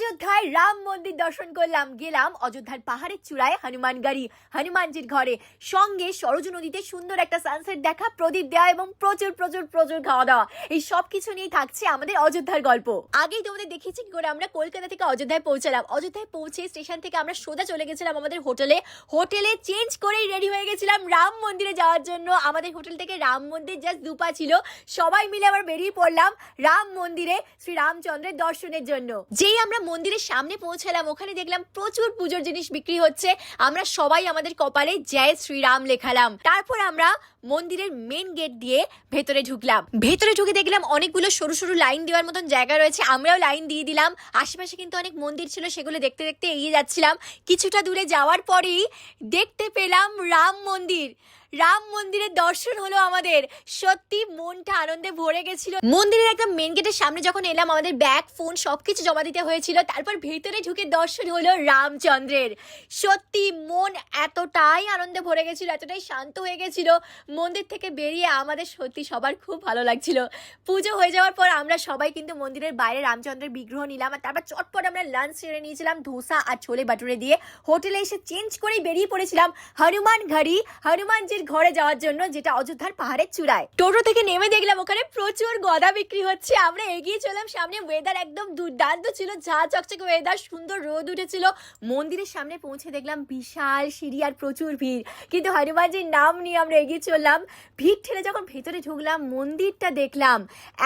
অযোধ্যায় রাম মন্দির দর্শন করলাম, গেলাম অযোধ্যার পাহাড়ের চূড়ায় হনুমানগড়ি, হনুমানজির ঘরে, সঙ্গে সরজু নদীতে সুন্দর একটা সানসেট দেখা, প্রদীপ দেওয়া এবং প্রচুর প্রচুর প্রচুর খাওয়া দাওয়া। এই সব কিছু নিয়ে থাকছে আমাদের অযোধ্যার গল্প। আগেই তোমাদের দেখিয়েছি কি করে আমরা কলকাতা থেকে অযোধ্যায় পৌঁছালাম। অযোধ্যায় পৌঁছে স্টেশন থেকে আমরা সোজা চলে গেছিলাম আমাদের হোটেলে চেঞ্জ করেই রেডি হয়ে গেছিলাম রাম মন্দিরে যাওয়ার জন্য। আমাদের হোটেল থেকে রাম মন্দির জাস্ট দুপা ছিল, সবাই মিলে আবার বেরিয়ে পড়লাম রাম মন্দিরে শ্রী রামচন্দ্রের দর্শনের জন্য। যেই আমরা মন্দিরের সামনে পৌঁছালাম ওখানে দেখলাম প্রচুর পুজোর জিনিস বিক্রি হচ্ছে। আমরা সবাই আমাদের কপালে জয় শ্রীরাম লেখালাম। তারপর আমরা মন্দিরের মেন গেট দিয়ে ভেতরে ঢুকলাম। ভেতরে ঢুকে দেখলাম অনেকগুলো সরু সরু লাইন দেওয়ার মতন জায়গা রয়েছে, আমরাও লাইন দিয়ে দিলাম। আশেপাশে কিন্তু অনেক মন্দির ছিল, সেগুলো দেখতে দেখতে এগিয়ে যাচ্ছিলাম। কিছুটা দূরে যাওয়ার পরেই দেখতে পেলাম রাম মন্দির। রাম মন্দিরের দর্শন হলো আমাদের, সত্যি মনটা আনন্দে ভরে গেছিল। মন্দিরের একদম মেন গেটের সামনে যখন এলাম আমাদের ব্যাগ ফোন সবকিছু জমা দিতে হয়েছিল। তারপর ভেতরে ঢুকে দর্শন হলো রামচন্দ্রের। সত্যি মন এতটাই আনন্দে ভরে গেছিল, এতটাই শান্ত হয়ে গেছিল। মন্দির থেকে বেরিয়ে আমাদের সত্যি সবার খুব ভালো লাগছিল। পুজো হয়ে যাওয়ার পর আমরা সবাই কিন্তু মন্দিরের বাইরে রামচন্দ্রের বিগ্রহ নিলাম, আর তারপর চটপট আমরা লাঞ্চ সেরে নিয়েছিলাম ধোসা আর ছোলে বাটুরে দিয়ে। হোটেলে এসে চেঞ্জ করেই বেরিয়ে পড়েছিলাম হনুমানগড়ি, হনুমানজির ঘরে যাওয়ার জন্য, যেটা অযোধ্যার পাহাড়ের চূড়ায়। টোটো থেকে নেমে দেখলাম ওখানে প্রচুর গদা বিক্রি হচ্ছে। আমরা এগিয়ে চললাম সামনে। ওয়েদার একদম দুর্দান্ত ছিল, ঝাঁ চকচকে ওয়েদার, সুন্দর রোদ উঠেছিল। মন্দিরের সামনে পৌঁছে দেখলাম বিশাল সিঁড়ি আর প্রচুর ভিড়, কিন্তু হনুমানজির নাম নিয়ে আমরা এগিয়ে চললাম। ভিড় ঠেলে যখন ভেতরে ঢুকলাম মন্দিরটা দেখলাম,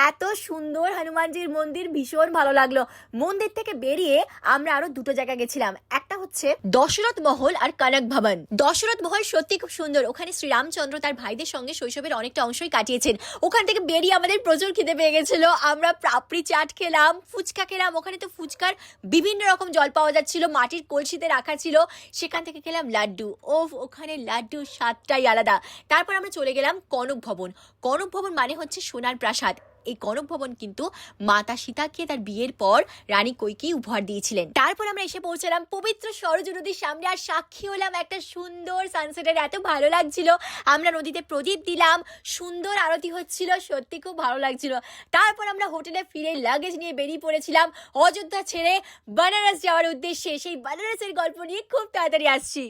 এত সুন্দর হনুমানজির মন্দির, ভীষণ ভালো লাগলো। মন্দির থেকে বেরিয়ে আমরা আরো দুটো জায়গা গেছিলাম, একটা হচ্ছে দশরথ মহল আর কনক ভবন। দশরথ মহল সত্যি খুব সুন্দর, ওখানে শ্রীরামচন্দ্র তার ভাইদের সঙ্গে শৈশবের অনেকটা অংশই কাটিয়েছেন। ওখান থেকে বেরিয়ে আমাদের প্রচুর খিদে পেয়ে গেছিল, আমরা পাপড়ি চাট খেলাম, ফুচকা খেলাম। ওখানে তো ফুচকার বিভিন্ন রকম জল পাওয়া যাচ্ছিল, মাটির কলসিতে রাখা ছিল। সেখান থেকে খেলাম লাড্ডু। ওখানে লাড্ডুর স্বাদটাই আলাদা। তারপর আমরা চলে গেলাম কনক ভবন। কনক ভবন মানে হচ্ছে সোনার প্রাসাদ। এই কনক ভবন কিন্তু মাতা সীতাকে তার বিয়ের পর রানী কৈকেয়ী উপহার দিয়েছিলেন। তারপর আমরা এসে পৌঁছালাম পবিত্র সরজু নদীর সামনে, আর সাক্ষী হলাম একটা সুন্দর সানসেটের। এত ভালো লাগছিল। আমরা নদীতে প্রদীপ দিলাম, সুন্দর আরতি হচ্ছিল, সত্যি খুব ভালো লাগছিল। তারপর আমরা হোটেলে ফিরে লাগেজ নিয়ে বেরিয়ে পড়েছিলাম অযোধ্যা ছেড়ে বেনারস যাওয়ার উদ্দেশ্যে। সেই বেনারসের গল্প নিয়ে খুব তাড়াতাড়ি আসছি।